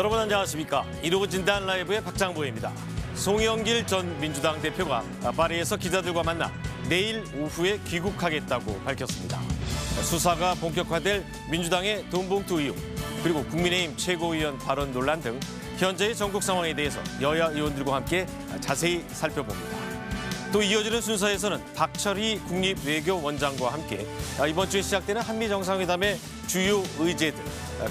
여러분 안녕하십니까. 1호 진단 라이브의 박장보입니다. 송영길 전 민주당 대표가 파리에서 기자들과 만나 내일 오후에 귀국하겠다고 밝혔습니다. 수사가 본격화될 민주당의 돈봉투 의혹, 그리고 국민의힘 최고위원 발언 논란 등 현재의 전국 상황에 대해서 여야 의원들과 함께 자세히 살펴봅니다. 또 이어지는 순서에서는 박철희 국립외교원장과 함께 이번 주에 시작되는 한미 정상회담의 주요 의제들,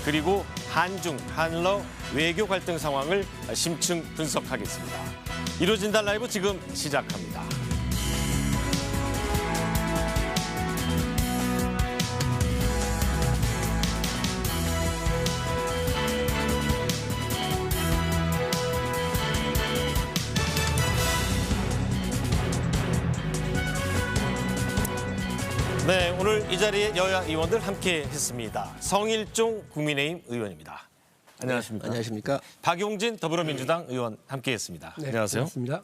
그리고 한중, 한러 외교 갈등 상황을 심층 분석하겠습니다. 1호 진단 라이브 지금 시작합니다. 네, 오늘 이 자리에 여야 의원들 함께 했습니다. 성일종 국민의힘 의원입니다. 안녕하십니까? 네, 안녕하십니까? 박용진 더불어민주당 의원 함께했습니다. 네, 안녕하세요. 반갑습니다.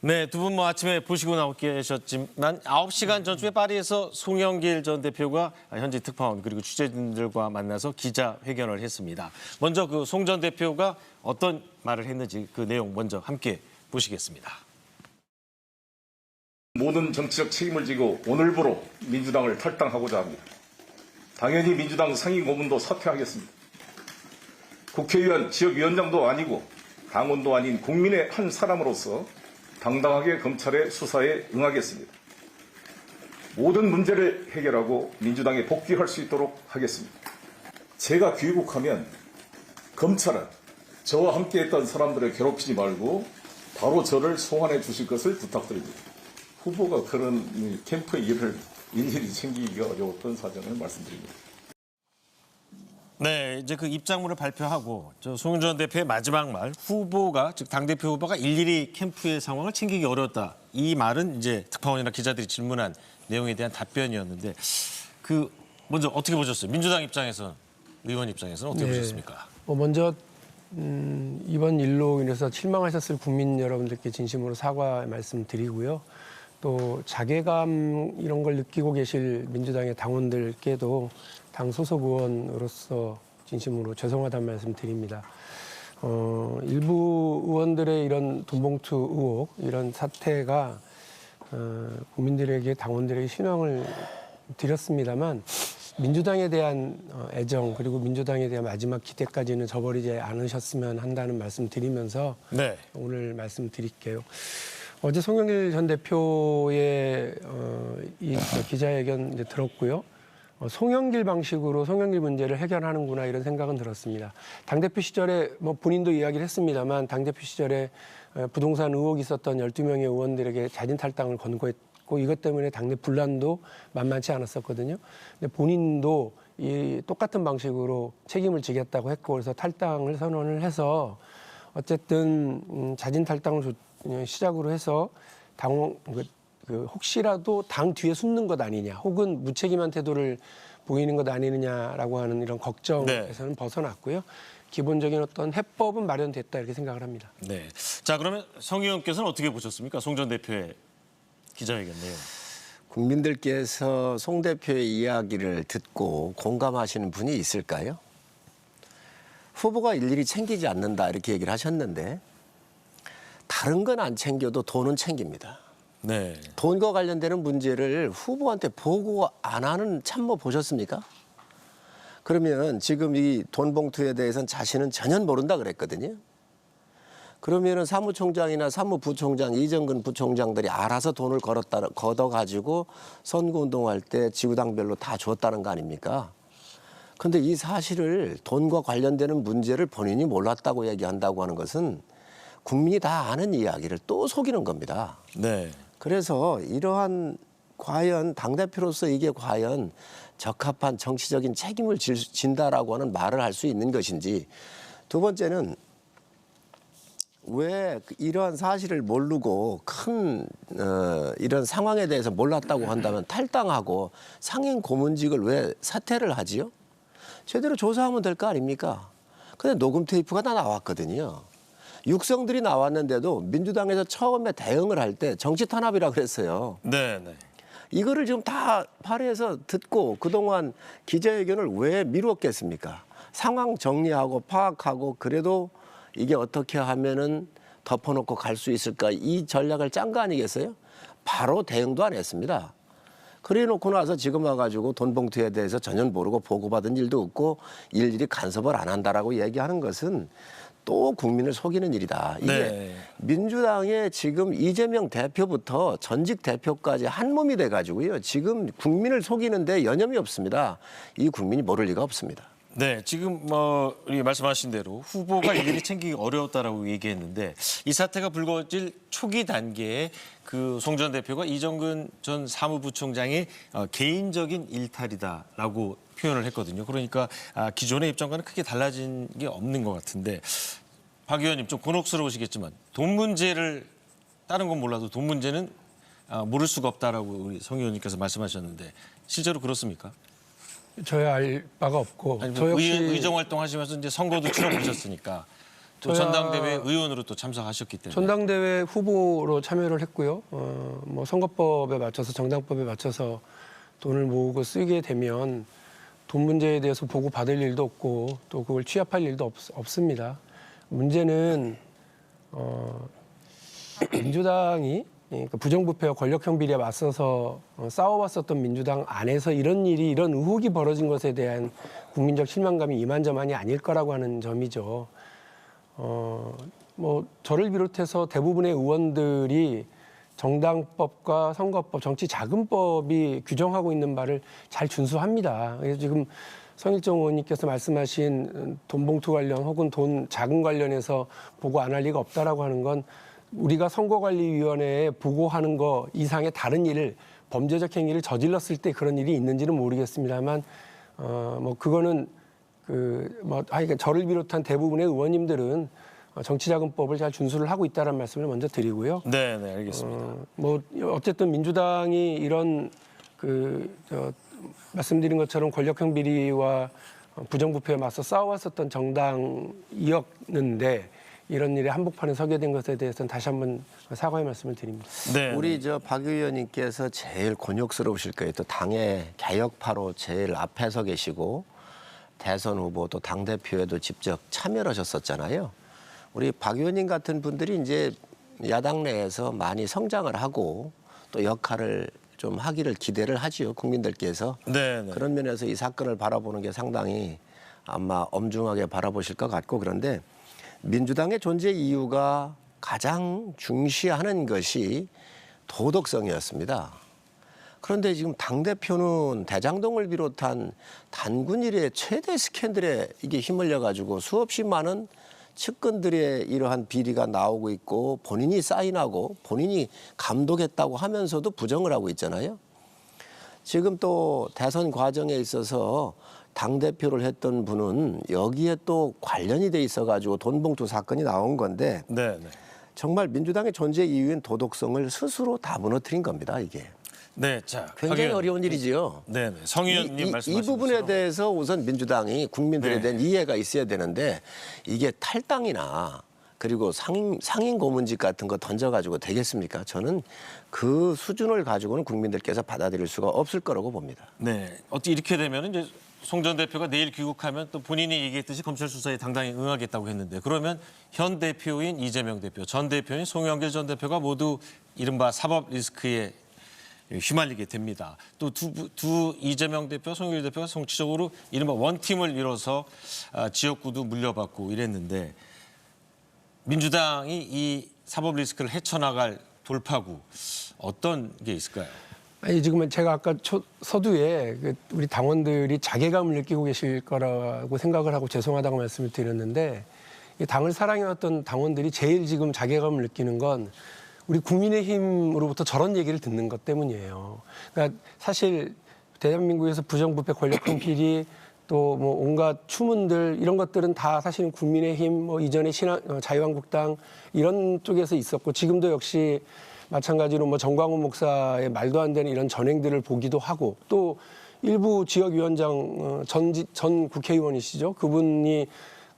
네, 두 분 아침에 보시고 나오 계셨지만 9시간 전쯤에 파리에서 송영길 전 대표가 현지 특파원 그리고 취재진들과 만나서 기자회견을 했습니다. 먼저 그 송 전 대표가 어떤 말을 했는지 그 내용 먼저 함께 보시겠습니다. 모든 정치적 책임을 지고 오늘부로 민주당을 탈당하고자 합니다. 당연히 민주당 상임 고문도 사퇴하겠습니다. 국회의원, 지역위원장도 아니고 당원도 아닌 국민의 한 사람으로서 당당하게 검찰의 수사에 응하겠습니다. 모든 문제를 해결하고 민주당에 복귀할 수 있도록 하겠습니다. 제가 귀국하면 검찰은 저와 함께했던 사람들을 괴롭히지 말고 바로 저를 소환해 주실 것을 부탁드립니다. 후보가 그런 캠프의 일을 일일이 챙기기가 어려웠던 사정을 말씀드립니다. 네, 이제 그 입장문을 발표하고 송 전 대표의 마지막 말, 후보가 즉 당대표 후보가 일일이 캠프의 상황을 챙기기 어려웠다. 이 말은 이제 특파원이나 기자들이 질문한 내용에 대한 답변이었는데 그 먼저 어떻게 보셨어요? 민주당 입장에서 의원 입장에서는 어떻게 보셨습니까? 먼저 이번 일로 인해서 실망하셨을 국민 여러분들께 진심으로 사과 말씀드리고요. 또 자괴감 이런 걸 느끼고 계실 민주당의 당원들께도 당 소속 의원으로서 진심으로 죄송하다는 말씀 드립니다. 일부 의원들의 이런 돈봉투 의혹, 이런 사태가 국민들에게, 당원들에게 신앙을 드렸습니다만 민주당에 대한 애정, 그리고 민주당에 대한 마지막 기대까지는 저버리지 않으셨으면 한다는 말씀 드리면서 네. 오늘 말씀드릴게요. 어제 송영길 전 대표의 이 기자회견 이제 들었고요. 송영길 방식으로 송영길 문제를 해결하는구나 이런 생각은 들었습니다. 당대표 시절에 뭐 본인도 이야기를 했습니다만 당대표 시절에 부동산 의혹이 있었던 12명의 의원들에게 자진 탈당을 권고했고 이것 때문에 당내 분란도 만만치 않았었거든요. 근데 본인도 이 똑같은 방식으로 책임을 지겠다고 했고 그래서 탈당을 선언을 해서 어쨌든 자진 탈당을 시작으로 해서 혹시라도 당 뒤에 숨는 것 아니냐 혹은 무책임한 태도를 보이는 것 아니느냐라고 하는 이런 걱정에서는 벗어났고요. 기본적인 어떤 해법은 마련됐다 이렇게 생각을 합니다. 네. 자, 그러면 성 의원께서는 어떻게 보셨습니까? 송 전 대표의 기자회견 내용. 국민들께서 송 대표의 이야기를 듣고 공감하시는 분이 있을까요? 후보가 일일이 챙기지 않는다 이렇게 얘기를 하셨는데 다른 건 안 챙겨도 돈은 챙깁니다. 네. 돈과 관련되는 문제를 후보한테 보고 안 하는 참모 보셨습니까? 그러면 지금 이 돈 봉투에 대해서는 자신은 전혀 모른다 그랬거든요. 그러면은 사무총장이나 사무부총장, 이정근 부총장들이 알아서 돈을 걷어가지고 선거운동할 때 지구당별로 다 줬다는 거 아닙니까? 그런데 이 사실을 돈과 관련되는 문제를 본인이 몰랐다고 얘기한다고 하는 것은 국민이 다 아는 이야기를 또 속이는 겁니다. 네. 그래서 이러한 과연 당대표로서 이게 과연 적합한 정치적인 책임을 진다라고 하는 말을 할 수 있는 것인지, 두 번째는 왜 이러한 사실을 모르고 큰 이런 상황에 대해서 몰랐다고 한다면 탈당하고 상임 고문직을 왜 사퇴를 하지요? 제대로 조사하면 될 거 아닙니까? 근데 녹음 테이프가 다 나왔거든요. 육성들이 나왔는데도 민주당에서 처음에 대응을 할 때 정치 탄압이라고 그랬어요. 네, 네. 이거를 지금 다 파리에서 듣고 그동안 기자회견을 왜 미뤘겠습니까? 상황 정리하고 파악하고 그래도 이게 어떻게 하면은 덮어놓고 갈 수 있을까 이 전략을 짠 거 아니겠어요? 바로 대응도 안 했습니다. 그래 놓고 나서 지금 와가지고 돈 봉투에 대해서 전혀 모르고 보고받은 일도 없고 일일이 간섭을 안 한다라고 얘기하는 것은 또 국민을 속이는 일이다. 이게 네. 민주당의 지금 이재명 대표부터 전직 대표까지 한 몸이 돼가지고요. 지금 국민을 속이는데 여념이 없습니다. 이 국민이 모를 리가 없습니다. 네, 지금 우리 말씀하신 대로 후보가 일일이 챙기기 어려웠다라고 얘기했는데 이 사태가 불거질 초기 단계에 그 송 전 대표가 이정근 전 사무부총장의 개인적인 일탈이다라고 표현을 했거든요. 그러니까 기존의 입장과는 크게 달라진 게 없는 것 같은데 박 의원님 좀 곤혹스러우시겠지만 돈 문제를 다른 건 몰라도 돈 문제는 모를 수가 없다라고 우리 성 의원님께서 말씀하셨는데 실제로 그렇습니까? 저야 알 바가 없고 아니, 저 역시 의정 활동하시면서 이제 선거도 치러보셨으니까 또 저야- 전당대회 의원으로 또 참석하셨기 때문에 전당대회 후보로 참여를 했고요. 뭐 선거법에 맞춰서 정당법에 맞춰서 돈을 모으고 쓰게 되면 돈 문제에 대해서 보고 받을 일도 없고 또 그걸 취합할 일도 없습니다. 문제는 민주당이 그러니까 부정부패와 권력형 비리에 맞서서 싸워왔었던 민주당 안에서 이런 일이 이런 의혹이 벌어진 것에 대한 국민적 실망감이 이만저만이 아닐 거라고 하는 점이죠. 뭐 저를 비롯해서 대부분의 의원들이 정당법과 선거법, 정치자금법이 규정하고 있는 바를 잘 준수합니다. 그래서 지금 성일정 의원님께서 말씀하신 돈 봉투 관련 혹은 돈 자금 관련해서 보고 안 할 리가 없다라고 하는 건 우리가 선거관리위원회에 보고하는 거 이상의 다른 일을 범죄적 행위를 저질렀을 때 그런 일이 있는지는 모르겠습니다만 뭐 그거는 그러니까 저를 비롯한 대부분의 의원님들은 정치자금법을 잘 준수를 하고 있다는 말씀을 먼저 드리고요. 네, 네, 알겠습니다. 뭐 어쨌든 민주당이 이런 말씀드린 것처럼 권력형 비리와 부정부패에 맞서 싸워왔었던 정당이었는데 이런 일에 한복판에 서게 된 것에 대해서는 다시 한번 사과의 말씀을 드립니다. 네, 우리 박 의원님께서 제일 곤욕스러우실 거예요. 또 당의 개혁파로 제일 앞에 서 계시고 대선 후보 또 당대표에도 직접 참여를 하셨었잖아요. 우리 박 의원님 같은 분들이 이제 야당 내에서 많이 성장을 하고 또 역할을 좀 하기를 기대를 하지요. 국민들께서. 네, 네. 그런 면에서 이 사건을 바라보는 게 상당히 아마 엄중하게 바라보실 것 같고 그런데 민주당의 존재 이유가 가장 중시하는 것이 도덕성이었습니다. 그런데 지금 당대표는 대장동을 비롯한 단군 일의 최대 스캔들에 이게 힘을려 가지고 수없이 많은 측근들의 이러한 비리가 나오고 있고 본인이 사인하고 본인이 감독했다고 하면서도 부정을 하고 있잖아요. 지금 또 대선 과정에 있어서 당대표를 했던 분은 여기에 또 관련이 돼 있어가지고 돈봉투 사건이 나온 건데 네, 네. 정말 민주당의 존재 이유인 도덕성을 스스로 다 무너뜨린 겁니다. 이게. 네, 자, 굉장히 어려운 일이지요. 네, 네. 성 의원님 말씀하신 이 부분에 것처럼. 대해서 우선 민주당이 국민들에 네. 대한 이해가 있어야 되는데 이게 탈당이나 그리고 상임 고문직 같은 거 던져가지고 되겠습니까? 저는 그 수준을 가지고는 국민들께서 받아들일 수가 없을 거라고 봅니다. 네, 어떻게 이렇게 되면 이제 송 전 대표가 내일 귀국하면 또 본인이 얘기했듯이 검찰 수사에 당당히 응하겠다고 했는데 그러면 현 대표인 이재명 대표, 전 대표인 송영길 전 대표가 모두 이른바 사법 리스크에 휘말리게 됩니다. 또 두 이재명 대표, 송영길 대표가 정치적으로 이른바 원팀을 이뤄서 지역구도 물려받고 이랬는데 민주당이 이 사법 리스크를 헤쳐나갈 돌파구 어떤 게 있을까요? 아니 지금은 제가 아까 서두에 우리 당원들이 자괴감을 느끼고 계실 거라고 생각을 하고 죄송하다고 말씀을 드렸는데 이 당을 사랑해왔던 당원들이 제일 지금 자괴감을 느끼는 건 우리 국민의힘으로부터 저런 얘기를 듣는 것 때문이에요. 그러니까 사실 대한민국에서 부정부패 권력형 비리 또 뭐 온갖 추문들 이런 것들은 다 사실은 국민의힘 뭐 이전에 자유한국당 이런 쪽에서 있었고 지금도 역시 마찬가지로 뭐 정광훈 목사의 말도 안 되는 이런 전행들을 보기도 하고 또 일부 지역위원장 전 국회의원이시죠. 그분이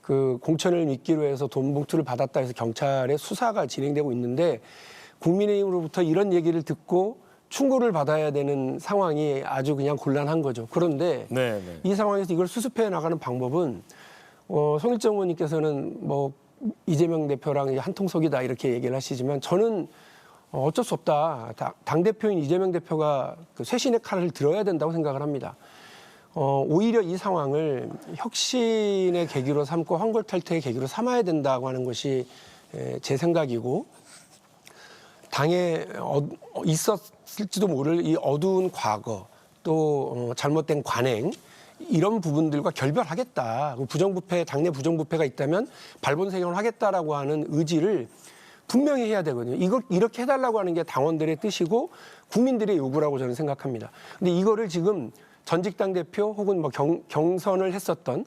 그 공천을 미끼로 해서 돈 봉투를 받았다 해서 경찰의 수사가 진행되고 있는데 국민의힘으로부터 이런 얘기를 듣고 충고를 받아야 되는 상황이 아주 그냥 곤란한 거죠. 그런데 네. 이 상황에서 이걸 수습해 나가는 방법은 송일정 의원님께서는 뭐 이재명 대표랑 한통속이다 이렇게 얘기를 하시지만 저는 어쩔 수 없다. 당대표인 이재명 대표가 그 쇄신의 칼을 들어야 된다고 생각을 합니다. 오히려 이 상황을 혁신의 계기로 삼고 황골탈퇴의 계기로 삼아야 된다고 하는 것이 제 생각이고 당에 있었을지도 모를 이 어두운 과거 또 잘못된 관행 이런 부분들과 결별하겠다. 부정부패, 당내 부정부패가 있다면 발본색용을 하겠다라고 하는 의지를 분명히 해야 되거든요. 이걸 이렇게 해달라고 하는 게 당원들의 뜻이고 국민들의 요구라고 저는 생각합니다. 근데 이거를 지금 전직 당대표 혹은 뭐 경선을 했었던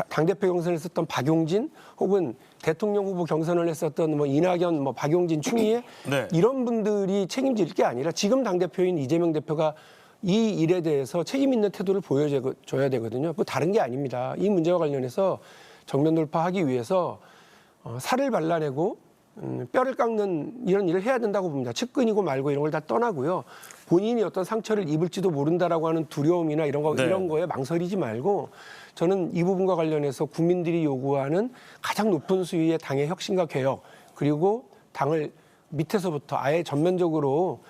당대표 경선을 했었던 박용진 혹은 대통령 후보 경선을 했었던 뭐 이낙연, 뭐 박용진, 추미애 네. 이런 분들이 책임질 게 아니라 지금 당대표인 이재명 대표가 이 일에 대해서 책임 있는 태도를 보여줘야 되거든요. 뭐 다른 게 아닙니다. 이 문제와 관련해서 정면 돌파하기 위해서 살을 발라내고 뼈를 깎는 이런 일을 해야 된다고 봅니다. 측근이고 말고 이런 걸 다 떠나고요. 본인이 어떤 상처를 입을지도 모른다라고 하는 두려움이나 이런 거에 망설이지 말고 저는 이 부분과 관련해서 국민들이 요구하는 가장 높은 수위의 당의 혁신과 개혁 그리고 당을 밑에서부터 아예 전면적으로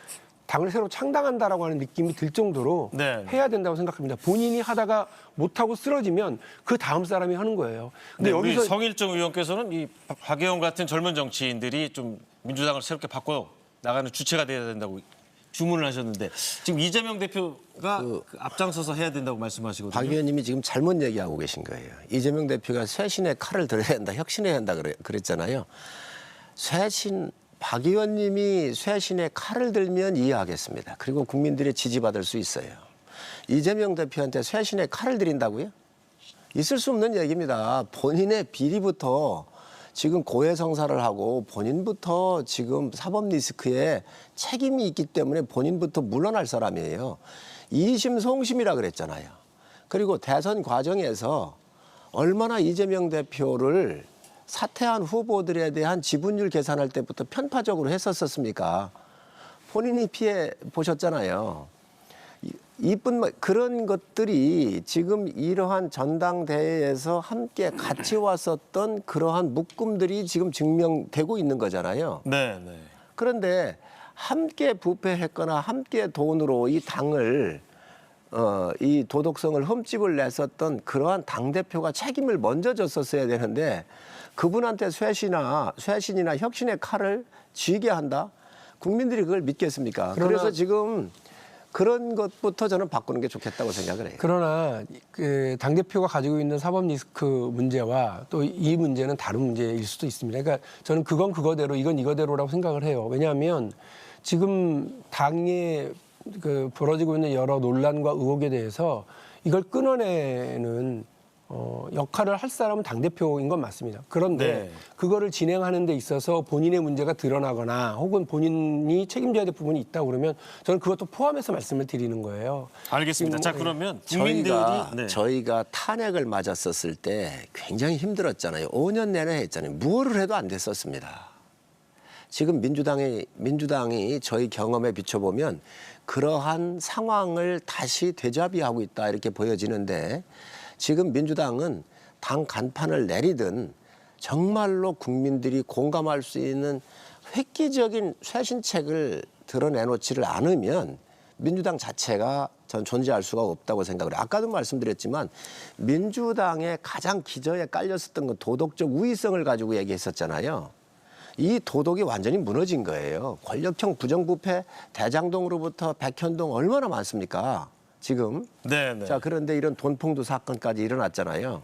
당을 새로 창당한다라고 하는 느낌이 들 정도로 네. 해야 된다고 생각합니다. 본인이 하다가 못하고 쓰러지면 그 다음 사람이 하는 거예요. 근데 네, 우리 여기서 성일정 의원께서는 이 박혜원 같은 젊은 정치인들이 좀 민주당을 새롭게 바꿔 나가는 주체가 돼야 된다고 주문을 하셨는데 지금 이재명 대표가 그 앞장서서 해야 된다고 말씀하시거든요. 박 의원님이 지금 잘못 얘기하고 계신 거예요. 이재명 대표가 쇄신의 칼을 들어야 된다, 혁신해야 한다 그랬잖아요. 박 의원님이 쇄신의 칼을 들면 이해하겠습니다. 그리고 국민들의 지지받을 수 있어요. 이재명 대표한테 쇄신의 칼을 들인다고요? 있을 수 없는 얘기입니다. 본인의 비리부터 지금 고해성사를 하고 본인부터 지금 사법 리스크에 책임이 있기 때문에 본인부터 물러날 사람이에요. 이심 송심이라 그랬잖아요. 그리고 대선 과정에서 얼마나 이재명 대표를 사퇴한 후보들에 대한 지분율 계산할 때부터 편파적으로 했었습니까? 본인이 피해 보셨잖아요. 그런 것들이 지금 이러한 전당대회에서 함께 같이 왔었던 그러한 묶음들이 지금 증명되고 있는 거잖아요. 네. 그런데 함께 부패했거나 함께 돈으로 이 당을 이 도덕성을 흠집을 냈었던 그러한 당대표가 책임을 먼저 졌었어야 되는데 그분한테 쇄신이나 혁신의 칼을 쥐게 한다? 국민들이 그걸 믿겠습니까? 그래서 지금 그런 것부터 저는 바꾸는 게 좋겠다고 생각을 해요. 그러나 그 당대표가 가지고 있는 사법 리스크 문제와 또 이 문제는 다른 문제일 수도 있습니다. 그러니까 저는 그건 그거대로 이건 이거대로라고 생각을 해요. 왜냐하면 지금 당에 그 벌어지고 있는 여러 논란과 의혹에 대해서 이걸 끊어내는 역할을 할 사람은 당대표인 건 맞습니다. 그런데 네. 그거를 진행하는 데 있어서 본인의 문제가 드러나거나 혹은 본인이 책임져야 될 부분이 있다고 그러면 저는 그것도 포함해서 말씀을 드리는 거예요. 알겠습니다. 자, 그러면 국민들이 저희가 탄핵을 맞았었을 때 굉장히 힘들었잖아요. 5년 내내 했잖아요. 무엇을 해도 안 됐었습니다. 지금 민주당이 저희 경험에 비춰보면 그러한 상황을 다시 되잡이하고 있다 이렇게 보여지는데 지금 민주당은 당 간판을 내리든 정말로 국민들이 공감할 수 있는 획기적인 쇄신책을 드러내놓지를 않으면 민주당 자체가 전 존재할 수가 없다고 생각을 해요. 아까도 말씀드렸지만 민주당의 가장 기저에 깔렸었던 건 도덕적 우위성을 가지고 얘기했었잖아요. 이 도덕이 완전히 무너진 거예요. 권력형 부정부패 대장동으로부터 백현동 얼마나 많습니까? 지금. 네. 자, 그런데 이런 돈봉투 사건까지 일어났잖아요.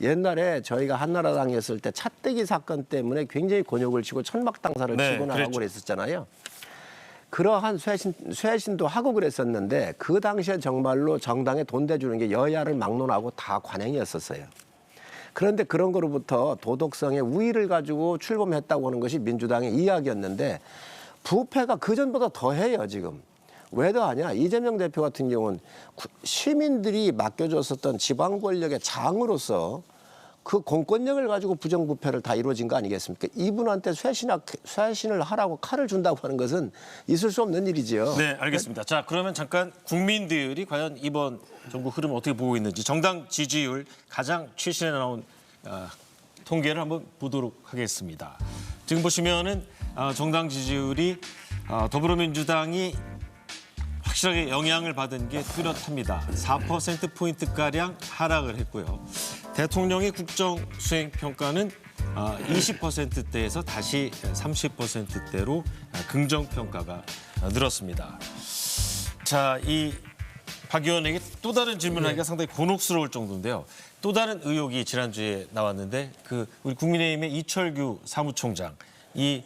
옛날에 저희가 한나라당이었을 때 차떼기 사건 때문에 굉장히 곤욕을 치고 천막당사를 치고 나가고 그랬었잖아요. 그러한 쇄신도 하고 그랬었는데 그 당시에 정말로 정당에 돈 대주는 게 여야를 막론하고 다 관행이었었어요. 그런데 그런 거로부터 도덕성의 우위를 가지고 출범했다고 하는 것이 민주당의 이야기였는데 부패가 그전보다 더해요 지금. 왜 더하냐. 이재명 대표 같은 경우는 시민들이 맡겨줬었던 지방 권력의 장으로서 그 공권력을 가지고 부정부패를 다 이루어진 거 아니겠습니까? 이분한테 쇄신을 하라고 칼을 준다고 하는 것은 있을 수 없는 일이지요. 네, 알겠습니다. 자, 그러면 잠깐 국민들이 과연 이번 정부 흐름을 어떻게 보고 있는지 정당 지지율 가장 최신에 나온 통계를 한번 보도록 하겠습니다. 지금 보시면은 정당 지지율이 더불어민주당이 확실하게 영향을 받은 게 뚜렷합니다. 4%포인트가량 하락을 했고요. 대통령의 국정 수행 평가는 20%대에서 다시 30%대로 긍정 평가가 늘었습니다. 자, 이 박 의원에게 또 다른 질문하기가 상당히 곤혹스러울 정도인데요. 또 다른 의혹이 지난주에 나왔는데 우리 국민의힘의 이철규 사무총장 이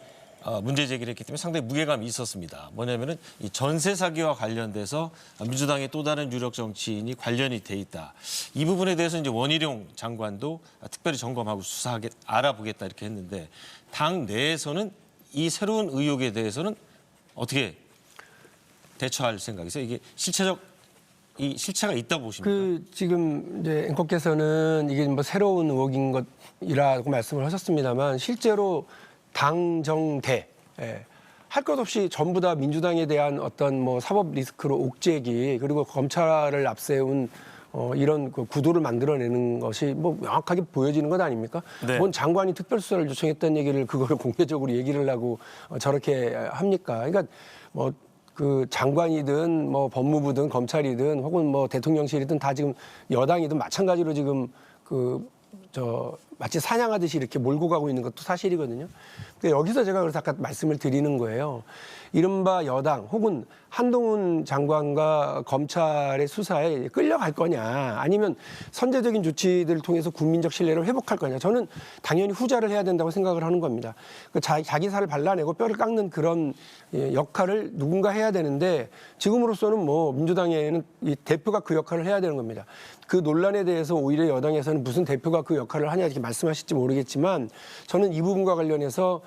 문제 제기를 했기 때문에 상당히 무게감이 있었습니다. 뭐냐면은 이 전세 사기와 관련돼서 민주당의 또 다른 유력 정치인이 관련이 돼 있다. 이 부분에 대해서 이제 원희룡 장관도 특별히 점검하고 알아보겠다 이렇게 했는데 당 내에서는 이 새로운 의혹에 대해서는 어떻게 대처할 생각이세요? 이게 실체가 있다고 보십니까? 지금 이제 앵커께서는 이게 뭐 새로운 의혹인 것이라고 말씀을 하셨습니다만 실제로 당정대 할 것 없이 전부 다 민주당에 대한 어떤 뭐 사법 리스크로 옥죄기 그리고 검찰을 앞세운 이런 그 구도를 만들어내는 것이 뭐 명확하게 보여지는 것 아닙니까? 네. 뭔 장관이 특별수사를 요청했다는 얘기를 그거를 공개적으로 얘기를 하고 저렇게 합니까? 그러니까 뭐 그 장관이든 뭐 법무부든 검찰이든 혹은 뭐 대통령실이든 다 지금 여당이든 마찬가지로 지금 마치 사냥하듯이 이렇게 몰고 가고 있는 것도 사실이거든요. 근데 여기서 제가 그래서 아까 말씀을 드리는 거예요. 이른바 여당 혹은 한동훈 장관과 검찰의 수사에 끌려갈 거냐 아니면 선제적인 조치들을 통해서 국민적 신뢰를 회복할 거냐. 저는 당연히 후자를 해야 된다고 생각을 하는 겁니다. 자기 살을 발라내고 뼈를 깎는 그런 역할을 누군가 해야 되는데 지금으로서는 뭐 민주당에는 이 대표가 그 역할을 해야 되는 겁니다. 그 논란에 대해서 오히려 여당에서는 무슨 대표가 그 역할을 하냐 이렇게 말씀하실지 모르겠지만 저는 이 부분과 관련해서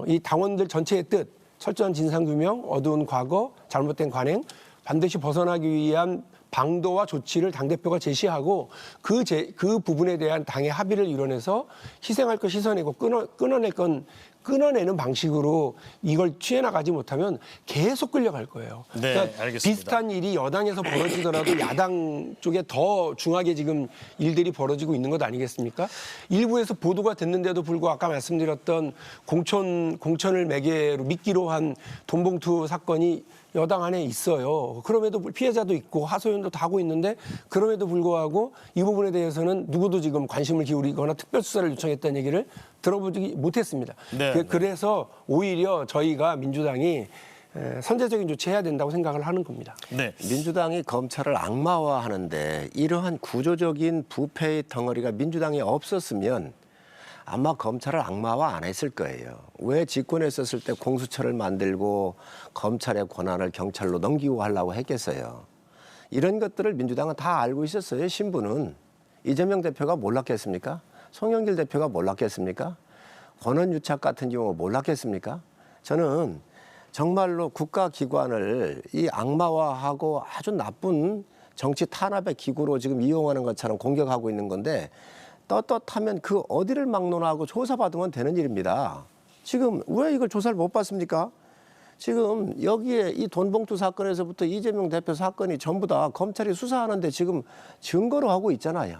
이 당원들 전체의 뜻 철저한 진상규명, 어두운 과거, 잘못된 관행 반드시 벗어나기 위한 방도와 조치를 당대표가 제시하고 그 부분에 대한 당의 합의를 이뤄내서 희생할 것 희생하고 끊어낼 건 끊어내는 방식으로 이걸 취해나가지 못하면 계속 끌려갈 거예요. 네, 그러니까 알겠습니다. 비슷한 일이 여당에서 벌어지더라도 야당 쪽에 더 중하게 지금 일들이 벌어지고 있는 것 아니겠습니까? 일부에서 보도가 됐는데도 불구하고 아까 말씀드렸던 공천을 매개로 미끼로 한 돈봉투 사건이 여당 안에 있어요. 그럼에도 피해자도 있고 하소연도 다 하고 있는데 그럼에도 불구하고 이 부분에 대해서는 누구도 지금 관심을 기울이거나 특별수사를 요청했다는 얘기를 들어보지 못했습니다. 네. 그래서 오히려 저희가 민주당이 선제적인 조치해야 된다고 생각을 하는 겁니다. 네. 민주당이 검찰을 악마화하는데 이러한 구조적인 부패의 덩어리가 민주당에 없었으면 아마 검찰을 악마화 안 했을 거예요. 왜 집권에 있었을 때 공수처를 만들고 검찰의 권한을 경찰로 넘기고 하려고 했겠어요. 이런 것들을 민주당은 다 알고 있었어요. 신부는. 이재명 대표가 몰랐겠습니까? 송영길 대표가 몰랐겠습니까? 권한유착 같은 경우 몰랐겠습니까? 저는 정말로 국가기관을 이 악마화하고 아주 나쁜 정치 탄압의 기구로 지금 이용하는 것처럼 공격하고 있는 건데 떳떳하면 그 어디를 막론하고 조사받으면 되는 일입니다. 지금 왜 이걸 조사를 못 받습니까? 지금 여기에 이 돈봉투 사건에서부터 이재명 대표 사건이 전부 다 검찰이 수사하는데 지금 증거로 하고 있잖아요.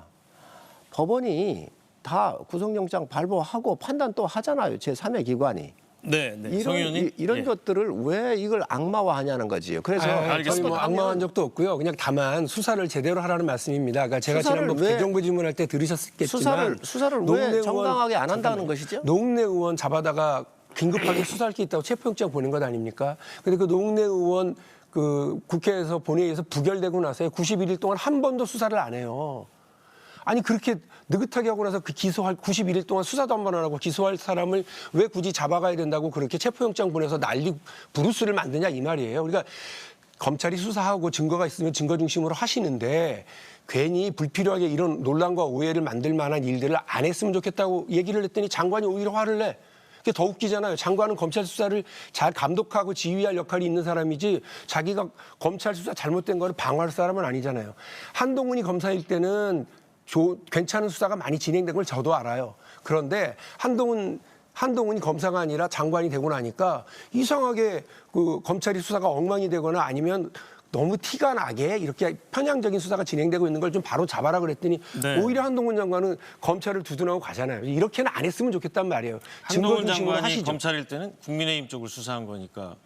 법원이 다 구속영장 발부하고 판단 또 하잖아요. 제3의 기관이. 네, 송 의원님. 이런 것들을 왜 이걸 악마화하냐는 거지요. 그래서 저희 뭐 악마한 적도 없고요. 그냥 다만 수사를 제대로 하라는 말씀입니다. 그러니까 제가 지난번 대정부 질문할 때 들으셨겠지만 수사를 왜 정당하게 안 한다는 것이죠? 노웅래 의원 잡아다가 긴급하게 수사할 게 있다고 체포영장 보낸 것 아닙니까? 근데 그 노웅래 의원 그 국회에서 본회의에서 부결되고 나서 91일 동안 한 번도 수사를 안 해요. 아니 그렇게 느긋하게 하고 나서 그 기소할 91일 동안 수사도 한 번 안 하고 기소할 사람을 왜 굳이 잡아가야 된다고 그렇게 체포영장 보내서 난리 부르스를 만드냐 이 말이에요. 그러니까 검찰이 수사하고 증거가 있으면 증거 중심으로 하시는데 괜히 불필요하게 이런 논란과 오해를 만들 만한 일들을 안 했으면 좋겠다고 얘기를 했더니 장관이 오히려 화를 내. 그게 더 웃기잖아요. 장관은 검찰 수사를 잘 감독하고 지휘할 역할이 있는 사람이지 자기가 검찰 수사 잘못된 거를 방어할 사람은 아니잖아요. 한동훈이 검사일 때는 괜찮은 수사가 많이 진행된 걸 저도 알아요. 그런데 한동훈이 검사가 아니라 장관이 되고 나니까 이상하게 그 검찰이 수사가 엉망이 되거나 아니면 너무 티가 나게 이렇게 편향적인 수사가 진행되고 있는 걸 좀 바로 잡아라 그랬더니 네. 오히려 한동훈 장관은 검찰을 두둔하고 가잖아요. 이렇게는 안 했으면 좋겠단 말이에요. 증거 한동훈 중심으로 장관이 하시죠. 검찰일 때는 국민의힘 쪽을 수사한 거니까.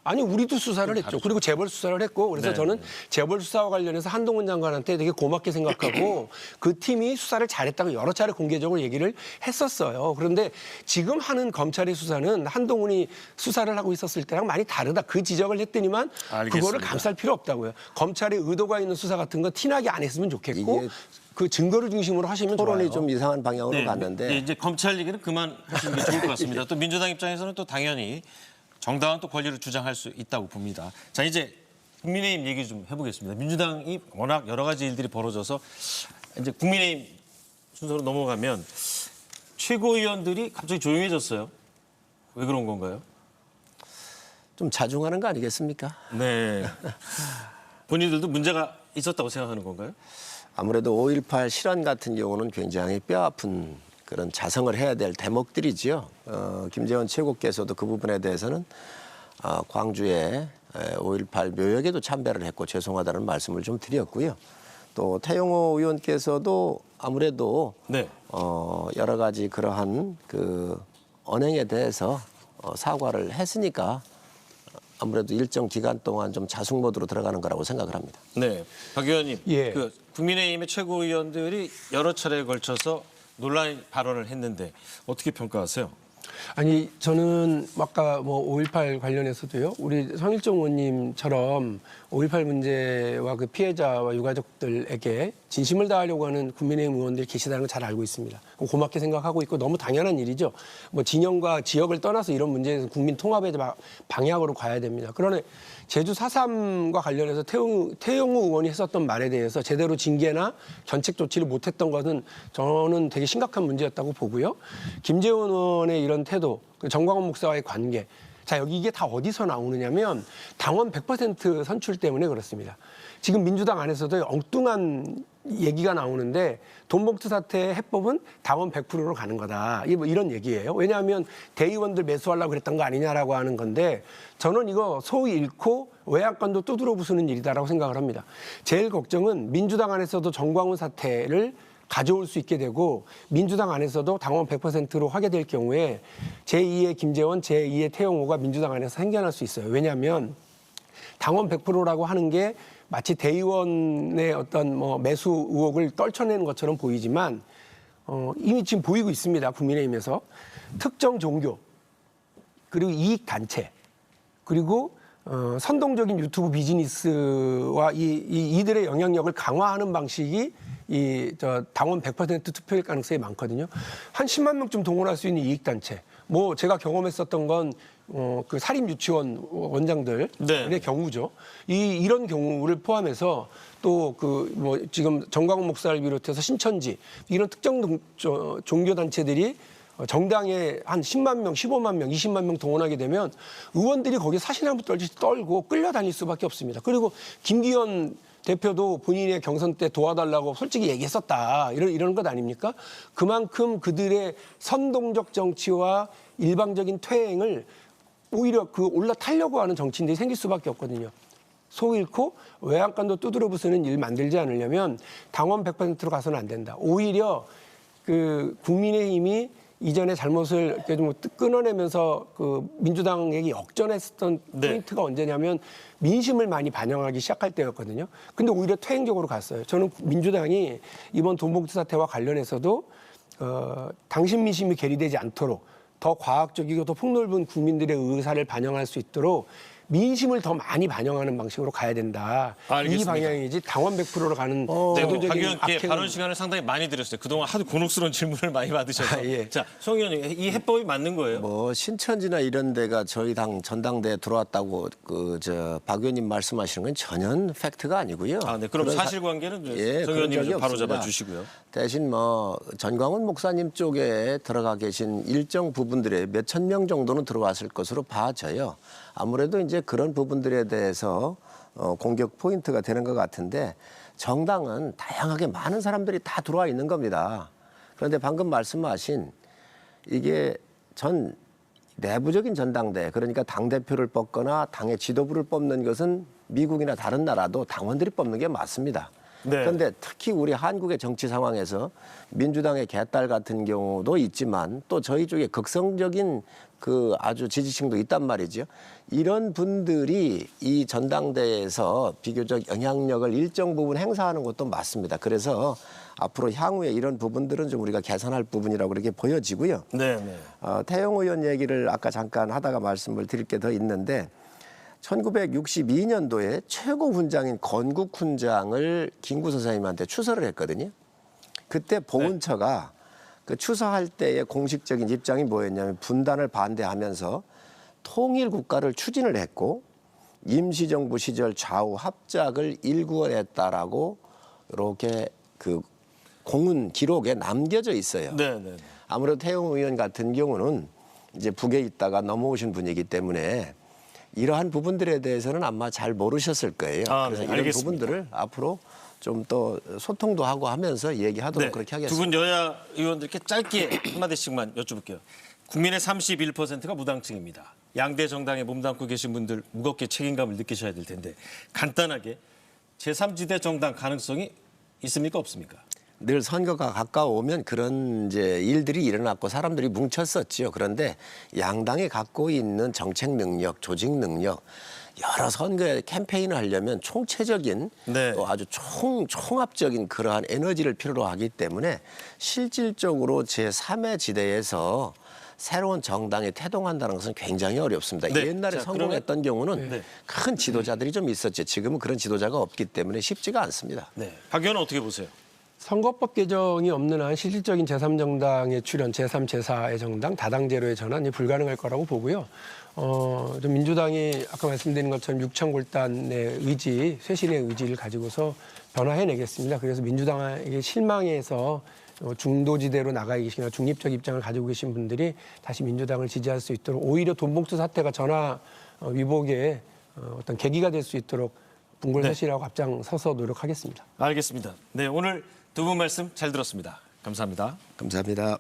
아니 우리도 수사를 했죠. 그리고 재벌 수사를 했고 그래서 네. 저는 재벌 수사와 관련해서 한동훈 장관한테 되게 고맙게 생각하고 그 팀이 수사를 잘했다고 여러 차례 공개적으로 얘기를 했었어요. 그런데 지금 하는 검찰의 수사는 한동훈이 수사를 하고 있었을 때랑 많이 다르다. 그 지적을 했더니만 알겠습니다. 그거를 감쌀 필요 없다고요. 검찰의 의도가 있는 수사 같은 건 티나게 안 했으면 좋겠고 이게 그 증거를 중심으로 하시면 토론이 좋아요. 좀 이상한 방향으로 네, 갔는데 네, 이제 검찰 얘기는 그만하시는 게 좋을 것 같습니다. 또 민주당 입장에서는 또 당연히 정당한 또 권리를 주장할 수 있다고 봅니다. 자, 이제 국민의힘 얘기 좀 해보겠습니다. 민주당이 워낙 여러 가지 일들이 벌어져서 이제 국민의힘 순서로 넘어가면 최고위원들이 갑자기 조용해졌어요. 왜 그런 건가요? 좀 자중하는 거 아니겠습니까? 네. 본인들도 문제가 있었다고 생각하는 건가요? 아무래도 5.18 실언 같은 경우는 굉장히 뼈아픈 그런 자성을 해야 될 대목들이지요. 김재원 최고께서도 그 부분에 대해서는 광주에 5.18 묘역에도 참배를 했고 죄송하다는 말씀을 좀 드렸고요. 또 태영호 의원께서도 아무래도 네. 여러 가지 그러한 그 언행에 대해서 사과를 했으니까 아무래도 일정 기간 동안 좀 자숙 모드로 들어가는 거라고 생각을 합니다. 네. 박 의원님, 예. 그 국민의힘의 최고위원들이 여러 차례에 걸쳐서 논란 발언을 했는데 어떻게 평가하세요? 아니 저는 아까 뭐 5.18 관련해서도요. 우리 성일종 의원님처럼 5.18 문제와 그 피해자와 유가족들에게 진심을 다하려고 하는 국민의힘 의원들이 계시다는 걸 잘 알고 있습니다. 고맙게 생각하고 있고 너무 당연한 일이죠. 뭐 진영과 지역을 떠나서 이런 문제에서 국민 통합의 방향으로 가야 됩니다. 그러나 제주 4.3과 관련해서 태영호 의원이 했었던 말에 대해서 제대로 징계나 견책 조치를 못했던 것은 저는 되게 심각한 문제였다고 보고요. 김재원 의원의 이런 태도, 정광훈 목사와의 관계. 자, 여기 이게 다 어디서 나오느냐면 당원 100% 선출 때문에 그렇습니다. 지금 민주당 안에서도 엉뚱한 얘기가 나오는데 돈봉투 사태 해법은 당원 100%로 가는 거다. 이런 얘기예요. 왜냐하면 대의원들 매수하려고 그랬던 거 아니냐라고 하는 건데 저는 이거 소위 잃고 외양간도 두드러 부수는 일이다라고 생각을 합니다. 제일 걱정은 민주당 안에서도 정광훈 사태를 가져올 수 있게 되고 민주당 안에서도 당원 100%로 하게 될 경우에 제2의 김재원, 제2의 태영호가 민주당 안에서 생겨날 수 있어요. 왜냐하면 당원 100%라고 하는 게 마치 대의원의 어떤 뭐 매수 의혹을 떨쳐내는 것처럼 보이지만 이미 지금 보이고 있습니다. 국민의힘에서 특정 종교 그리고 이익 단체 그리고 선동적인 유튜브 비즈니스와 이들의 영향력을 강화하는 방식이 당원 100% 투표일 가능성이 많거든요. 한 10만 명쯤 동원할 수 있는 이익 단체. 뭐 제가 경험했었던 건 그 사립 유치원 원장들의 네. 경우죠. 이런 경우를 포함해서 또 그 뭐 지금 정광훈 목사를 비롯해서 신천지 이런 특정 종교 단체들이 정당에 한 10만 명, 15만 명, 20만 명 동원하게 되면 의원들이 거기에 사시나무 떨듯이 떨고 끌려다닐 수밖에 없습니다. 그리고 김기현 대표도 본인의 경선 때 도와달라고 솔직히 얘기했었다. 이런 것 아닙니까? 그만큼 그들의 선동적 정치와 일방적인 퇴행을 오히려 올라타려고 하는 정치인들이 생길 수밖에 없거든요. 속 잃고 외양간도 두드려 부수는 일 만들지 않으려면 당원 100%로 가서는 안 된다. 오히려 그 국민의힘이 이전에 잘못을 이렇게 좀 끊어내면서 그 민주당에게 역전했었던 네. 포인트가 언제냐면 민심을 많이 반영하기 시작할 때였거든요. 근데 오히려 퇴행적으로 갔어요. 저는 민주당이 이번 돈봉투 사태와 관련해서도 당신 민심이 괴리되지 않도록 더 과학적이고 더 폭넓은 국민들의 의사를 반영할 수 있도록 민심을 더 많이 반영하는 방식으로 가야 된다. 알겠습니다. 이 방향이지 당원 100%로 가는 네, 박 제도적인 의원께 악행은 발언 시간을 상당히 많이 드렸어요. 그동안 하도 곤혹스러운 질문을 많이 받으셔서. 예. 자, 송 의원님, 이 해법이 맞는 거예요? 뭐 신천지나 이런 데가 저희 당 전당대에 들어왔다고 박 의원님 말씀하시는 건 전혀 팩트가 아니고요. 아, 네. 그럼 그런 사실관계는 예, 송 그런 의원님이 적이 좀 바로 없습니다. 잡아주시고요. 대신 뭐 전광훈 목사님 쪽에 들어가 계신 일정 부분들에 몇천 명 정도는 들어왔을 것으로 봐져요. 아무래도 이제 그런 부분들에 대해서 공격 포인트가 되는 것 같은데 정당은 다양하게 많은 사람들이 다 들어와 있는 겁니다. 그런데 방금 말씀하신 이게 전 내부적인 전당대 그러니까 당대표를 뽑거나 당의 지도부를 뽑는 것은 미국이나 다른 나라도 당원들이 뽑는 게 맞습니다. 네. 그런데 특히 우리 한국의 정치 상황에서 민주당의 개딸 같은 경우도 있지만 또 저희 쪽에 극성적인 그 아주 지지층도 있단 말이죠. 이런 분들이 이 전당대회에서 비교적 영향력을 일정 부분 행사하는 것도 맞습니다. 그래서 앞으로 향후에 이런 부분들은 좀 우리가 개선할 부분이라고 이렇게 보여지고요. 네. 태영 의원 얘기를 아까 잠깐 하다가 말씀을 드릴 게 더 있는데 1962년도에 최고 훈장인 건국 훈장을 김구 선생님한테 추서를 했거든요. 그때 보훈처가 그 추서할 때의 공식적인 입장이 뭐였냐면 분단을 반대하면서 통일 국가를 추진을 했고 임시정부 시절 좌우 합작을 일구어냈다라고 이렇게 그 공문 기록에 남겨져 있어요. 네. 아무래도 태영 의원 같은 경우는 이제 북에 있다가 넘어오신 분이기 때문에 이러한 부분들에 대해서는 아마 잘 모르셨을 거예요. 그래서 이런 알겠습니다. 부분들을 앞으로 좀 더 소통도 하고 하면서 얘기하도록 그렇게 하겠습니다. 두 분 여야 의원들께 짧게 한마디씩만 여쭤볼게요. 국민의 31%가 무당층입니다. 양대 정당에 몸담고 계신 분들 무겁게 책임감을 느끼셔야 될 텐데 간단하게 제3지대 정당 가능성이 있습니까 없습니까? 늘 선거가 가까워오면 그런 이제 일들이 일어났고 사람들이 뭉쳤었지요. 그런데 양당이 갖고 있는 정책 능력, 조직 능력, 여러 선거에 캠페인을 하려면 총체적인 네. 또 아주 총합적인 그러한 에너지를 필요로 하기 때문에 실질적으로 제3의 지대에서 새로운 정당이 태동한다는 것은 굉장히 어렵습니다. 네. 옛날에 자, 성공했던 경우는 네. 큰 지도자들이 좀 있었죠. 지금은 그런 지도자가 없기 때문에 쉽지가 않습니다. 네. 박 의원은 어떻게 보세요? 선거법 개정이 없는 한 실질적인 제3정당의 출현, 제3, 제4의 정당, 다당제로의 전환이 불가능할 거라고 보고요. 좀 민주당이 아까 말씀드린 것처럼 육천골단의 의지, 쇄신의 의지를 가지고서 변화해내겠습니다. 그래서 민주당에게 실망해서 중도지대로 나가 계시거나 중립적 입장을 가지고 계신 분들이 다시 민주당을 지지할 수 있도록 오히려 돈봉투 사태가 전화 위복의 어떤 계기가 될 수 있도록 분골쇄신하고 앞장서서 노력하겠습니다. 알겠습니다. 네, 오늘 두 분 말씀 잘 들었습니다. 감사합니다. 감사합니다.